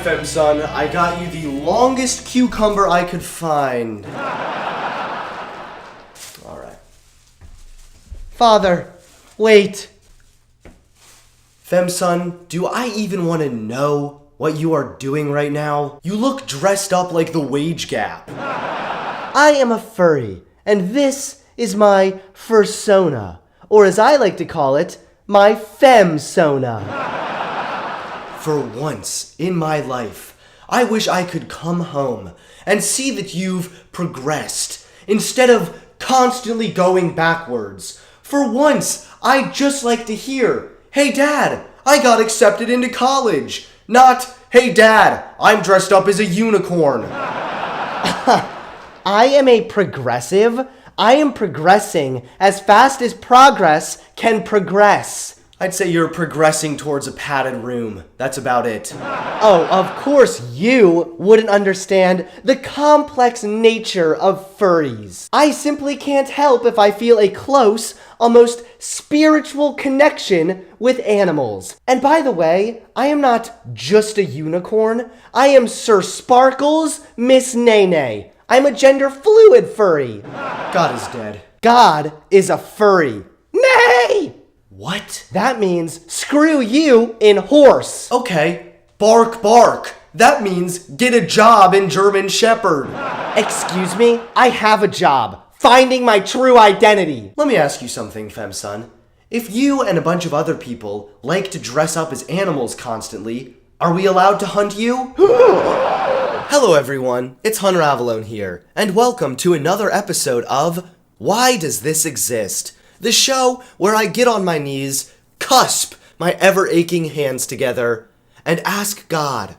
Femson, I got you the longest cucumber I could find. Alright. Father, wait. Femson, do I even want to know what you are doing right now? You look dressed up like the wage gap. I am a furry, and this is my fursona, or as I like to call it, my femsona. For once in my life, I wish I could come home and see that you've progressed instead of constantly going backwards. For once, I'd just like to hear, "Hey Dad, I got accepted into college." Not, "Hey Dad, I'm dressed up as a unicorn." I am a progressive. I am progressing as fast as progress can progress. I'd say you're progressing towards a padded room. That's about it. Oh, of course you wouldn't understand the complex nature of furries. I simply can't help if I feel a close, almost spiritual connection with animals. And by the way, I am not just a unicorn. I am Sir Sparkles Miss Nene. I'm a gender fluid furry. God is dead. God is a furry. Nay! What? That means screw you in horse. Okay, bark bark. That means get a job in German Shepherd. Excuse me? I have a job. Finding my true identity. Let me ask you something, Femson. If you and a bunch of other people like to dress up as animals constantly, are we allowed to hunt you? Hello everyone, it's Hunter Avallone here, and welcome to another episode of Why Does This Exist? The show where I get on my knees, cusp my ever-aching hands together, and ask God,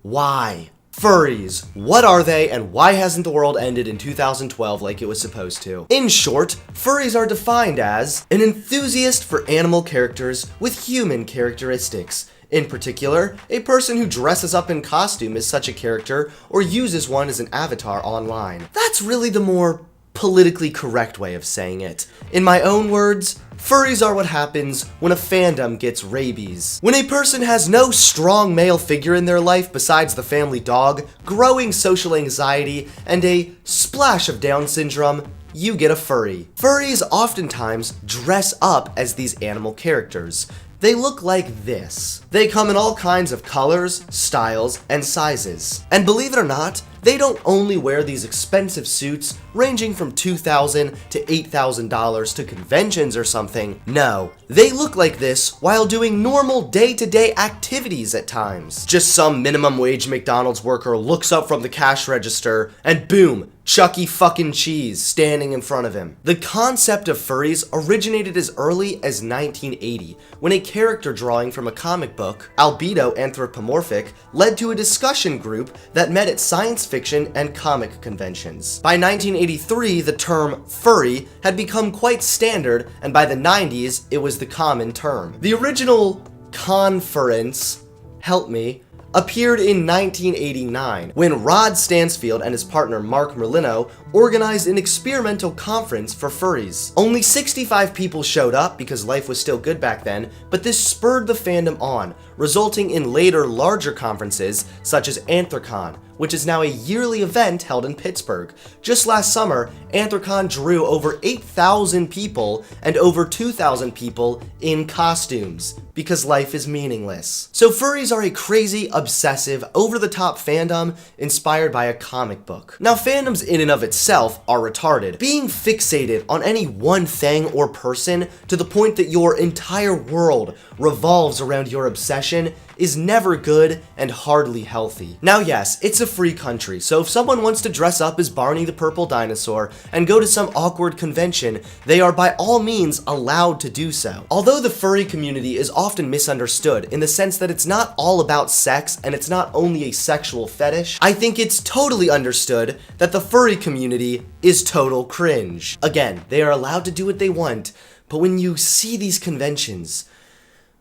why? Furries, what are they, and why hasn't the world ended in 2012 like it was supposed to? In short, furries are defined as an enthusiast for animal characters with human characteristics. In particular, a person who dresses up in costume as such a character or uses one as an avatar online. That's really the more politically correct way of saying it. In my own words, furries are what happens when a fandom gets rabies. When a person has no strong male figure in their life besides the family dog, growing social anxiety, and a splash of Down syndrome, you get a furry. Furries oftentimes dress up as these animal characters. They look like this. They come in all kinds of colors, styles, and sizes. And believe it or not, they don't only wear these expensive suits ranging from $2,000 to $8,000 to conventions or something. No, they look like this while doing normal day-to-day activities at times. Just some minimum wage McDonald's worker looks up from the cash register and boom, Chucky fucking Cheese standing in front of him. The concept of furries originated as early as 1980, when a character drawing from a comic book, albedo anthropomorphic, led to a discussion group that met at science fiction and comic conventions. By 1983, the term furry had become quite standard, and by the 90s, it was the common term. The original conference, help me, appeared in 1989, when Rod Stansfield and his partner Mark Merlino organized an experimental conference for furries. Only 65 people showed up because life was still good back then, but this spurred the fandom on, resulting in later larger conferences such as Anthrocon, which is now a yearly event held in Pittsburgh. Just last summer, Anthrocon drew over 8,000 people and over 2,000 people in costumes, because life is meaningless. So furries are a crazy, obsessive, over-the-top fandom inspired by a comic book. Now fandoms in and of itself are retarded. Being fixated on any one thing or person to the point that your entire world revolves around your obsession is never good and hardly healthy. Now yes, it's a free country, so if someone wants to dress up as Barney the Purple Dinosaur and go to some awkward convention, they are by all means allowed to do so. Although the furry community is often misunderstood in the sense that it's not all about sex and it's not only a sexual fetish, I think it's totally understood that the furry community is total cringe. Again, they are allowed to do what they want, but when you see these conventions,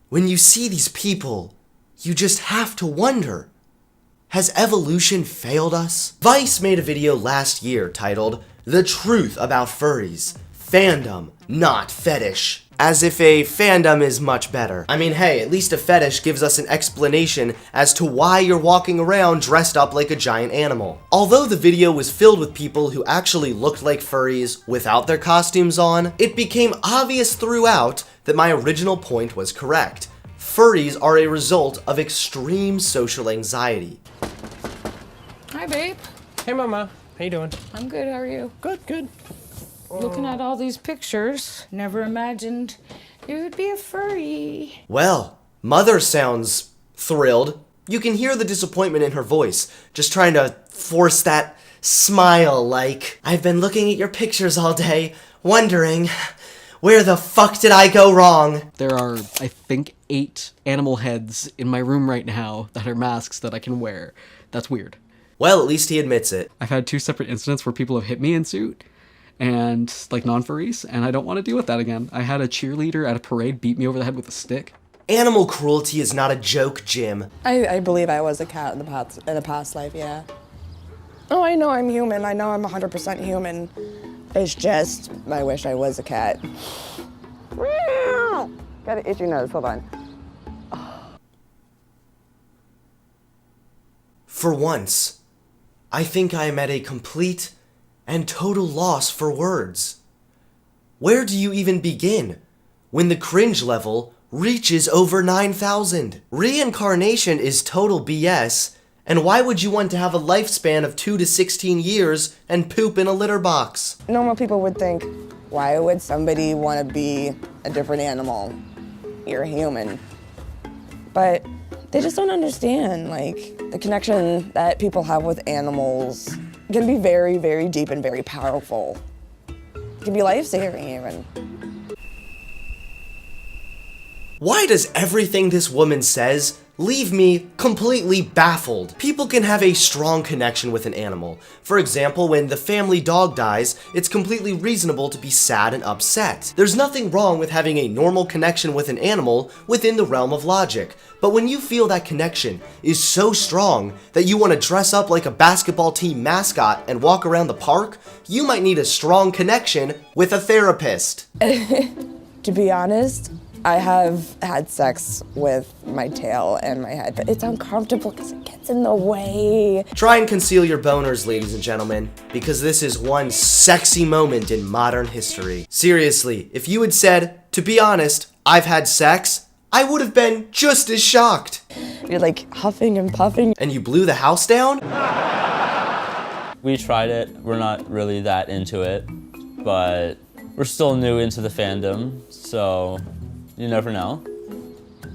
when you see these people, you just have to wonder, has evolution failed us? Vice made a video last year titled, "The Truth About Furries. fandom, not fetish. As if a fandom is much better. I mean, hey, at least a fetish gives us an explanation as to why you're walking around dressed up like a giant animal. Although the video was filled with people who actually looked like furries without their costumes on, it became obvious throughout that my original point was correct. Furries are a result of extreme social anxiety. Hi, babe. Hey, Mama. How you doing? I'm good. How are you? Good, good. Looking at all these pictures, never imagined you would be a furry. Well, Mother sounds thrilled. You can hear the disappointment in her voice, just trying to force that smile like, I've been looking at your pictures all day, wondering, where the fuck did I go wrong? There are, I think, 8 animal heads in my room right now that are masks that I can wear. That's weird. Well, at least he admits it. I've had 2 separate incidents where people have hit me in suit, and like non-furries, and I don't want to deal with that again. I had a cheerleader at a parade beat me over the head with a stick. Animal cruelty is not a joke, Jim. I believe I was a cat in a past life, yeah. Oh, I know I'm human. I know I'm 100% human. It's just, I wish I was a cat. Got an itchy nose, hold on. For once, I think I am at a complete and total loss for words. Where do you even begin when the cringe level reaches over 9,000? Reincarnation is total BS, and why would you want to have a lifespan of 2 to 16 years and poop in a litter box? Normal people would think, why would somebody want to be a different animal? You're a human. But they just don't understand, like, the connection that people have with animals can be very, very deep and very powerful. It can be life-saving even. Why does everything this woman says leave me completely baffled? People can have a strong connection with an animal. For example, when the family dog dies, it's completely reasonable to be sad and upset. There's nothing wrong with having a normal connection with an animal within the realm of logic. But when you feel that connection is so strong that you want to dress up like a basketball team mascot and walk around the park, you might need a strong connection with a therapist. To be honest, I have had sex with my tail and my head, but it's uncomfortable because it gets in the way. Try and conceal your boners, ladies and gentlemen, because this is one sexy moment in modern history. Seriously, if you had said, to be honest, I've had sex, I would have been just as shocked. You're like huffing and puffing. And you blew the house down? We tried it. We're not really that into it, but we're still new into the fandom, so you never know.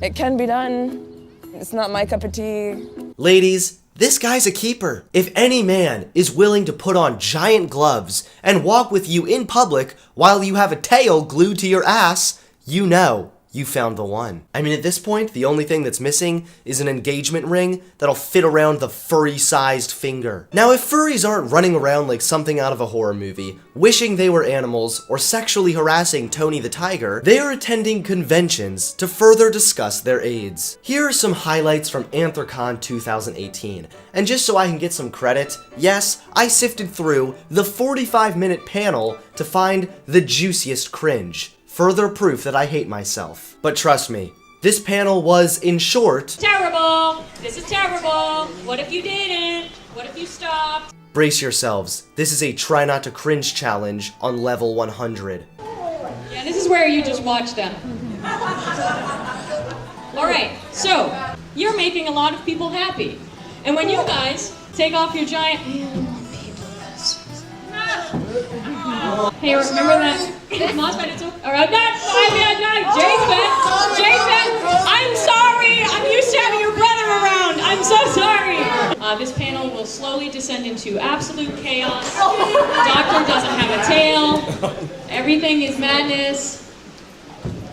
It can be done. It's not my cup of tea. Ladies, this guy's a keeper. If any man is willing to put on giant gloves and walk with you in public while you have a tail glued to your ass, you know you found the one. I mean, at this point, the only thing that's missing is an engagement ring that'll fit around the furry-sized finger. Now, if furries aren't running around like something out of a horror movie, wishing they were animals or sexually harassing Tony the Tiger, they are attending conventions to further discuss their AIDS. Here are some highlights from Anthrocon 2018. And just so I can get some credit, yes, I sifted through the 45-minute panel to find the juiciest cringe. Further proof that I hate myself. But trust me, this panel was, in short, terrible! This is terrible! What if you didn't? What if you stopped? Brace yourselves. This is a try not to cringe challenge on level 100. Yeah, this is where you just watch them. Alright, so, you're making a lot of people happy. And when you guys take off your giant... Hey, remember that? Jason, I'm sorry. I'm used to having your brother around. I'm so sorry. This panel will slowly descend into absolute chaos. The doctor doesn't have a tail. Everything is madness.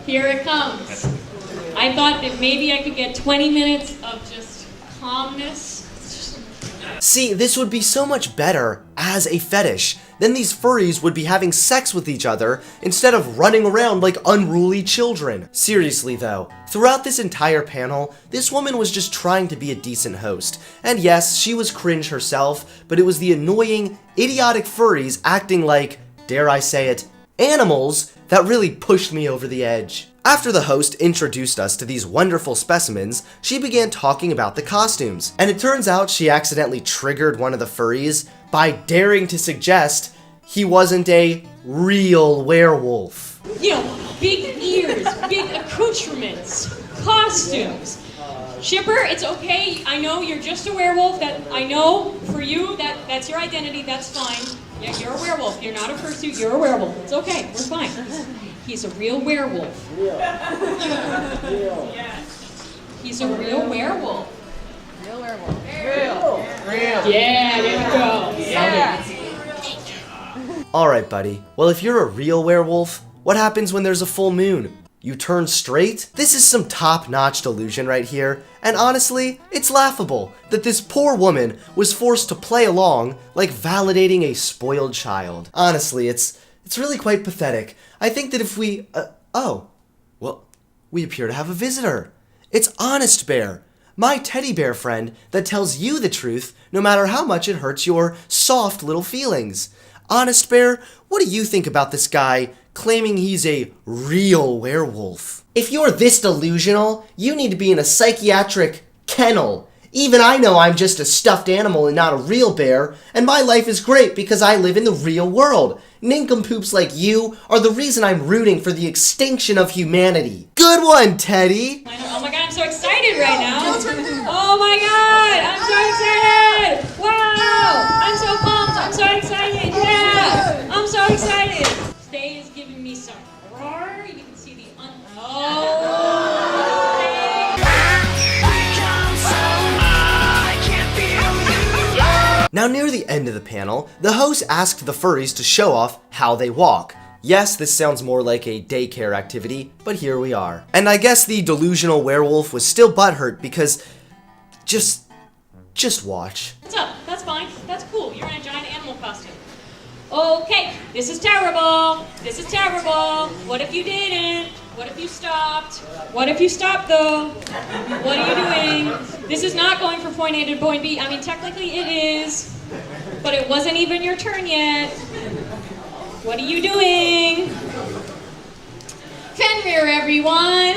Here it comes. I thought that maybe I could get 20 minutes of just calmness. See, this would be so much better as a fetish. Then these furries would be having sex with each other instead of running around like unruly children. Seriously though, throughout this entire panel, this woman was just trying to be a decent host. And yes, she was cringe herself, but it was the annoying, idiotic furries acting like, dare I say it, Animals that really pushed me over the edge. After the host introduced us to these wonderful specimens, she began talking about the costumes, and it turns out she accidentally triggered one of the furries by daring to suggest he wasn't a real werewolf. You know, big ears, big accoutrements, costumes. Shipper, it's okay. I know you're just a werewolf. I know for you that's your identity. That's fine. Yeah, you're a werewolf. You're not a fursuit. You're a werewolf. It's okay. We're fine. He's a real werewolf. He's a real werewolf. Real werewolf. Yeah, there we go. Yeah. Alright, buddy. Well, if you're a real werewolf, what happens when there's a full moon? You turn straight? This is some top-notch delusion right here, and honestly, it's laughable that this poor woman was forced to play along like validating a spoiled child. Honestly, it's really quite pathetic. I think that if we, we appear to have a visitor. It's Honest Bear, my teddy bear friend that tells you the truth no matter how much it hurts your soft little feelings. Honest Bear, what do you think about this guy claiming he's a real werewolf? If you're this delusional, you need to be in a psychiatric kennel. Even I know I'm just a stuffed animal and not a real bear, and my life is great because I live in the real world. Nincompoops like you are the reason I'm rooting for the extinction of humanity. Good one, Teddy! Oh my god, I'm so excited right now. Oh my god, I'm so excited! Wow! I'm so pumped, I'm so excited, yeah! I'm so excited! Today is giving me some roar. You can see the Now near the end of the panel, the host asked the furries to show off how they walk. Yes, this sounds more like a daycare activity, but here we are. And I guess the delusional werewolf was still butthurt because just watch. What's up? That's fine. That's cool. You're in a giant animal costume. Okay, this is terrible. This is terrible. What if you didn't? What if you stopped? What if you stopped though? What are you doing? This is not going from point A to point B. I mean, technically it is, but it wasn't even your turn yet. What are you doing? Fenrir, everyone.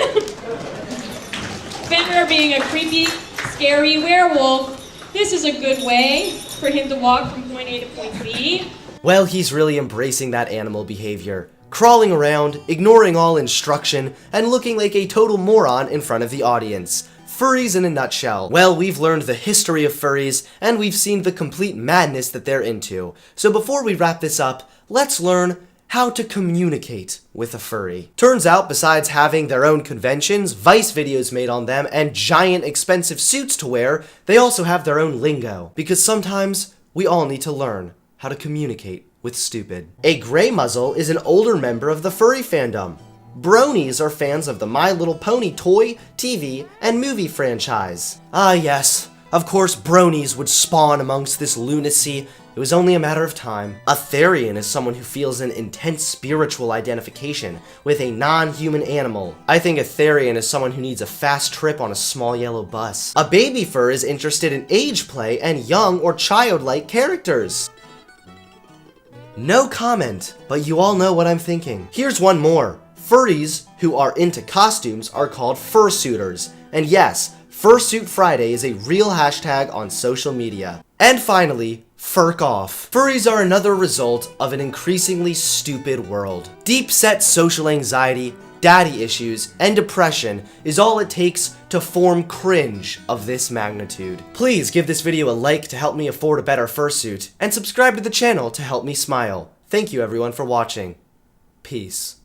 Fenrir being a creepy, scary werewolf. This is a good way for him to walk from point A to point B. Well, he's really embracing that animal behavior, crawling around, ignoring all instruction, and looking like a total moron in front of the audience. Furries in a nutshell. Well, we've learned the history of furries, and we've seen the complete madness that they're into. So before we wrap this up, let's learn how to communicate with a furry. Turns out, besides having their own conventions, Vice videos made on them, and giant expensive suits to wear, they also have their own lingo. Because sometimes, we all need to learn how to communicate with stupid. A gray muzzle is an older member of the furry fandom. Bronies are fans of the My Little Pony toy, TV, and movie franchise. Ah yes, of course bronies would spawn amongst this lunacy. It was only a matter of time. A Therian is someone who feels an intense spiritual identification with a non-human animal. I think a Therian is someone who needs a fast trip on a small yellow bus. A baby fur is interested in age play and young or childlike characters. No comment, but you all know what I'm thinking. Here's one more. Furries who are into costumes are called fursuiters. And yes, Fursuit Friday is a real hashtag on social media. And finally, furk off. Furries are another result of an increasingly stupid world. Deep-set social anxiety, daddy issues, and depression is all it takes to form cringe of this magnitude. Please give this video a like to help me afford a better fursuit, and subscribe to the channel to help me smile. Thank you everyone for watching. Peace.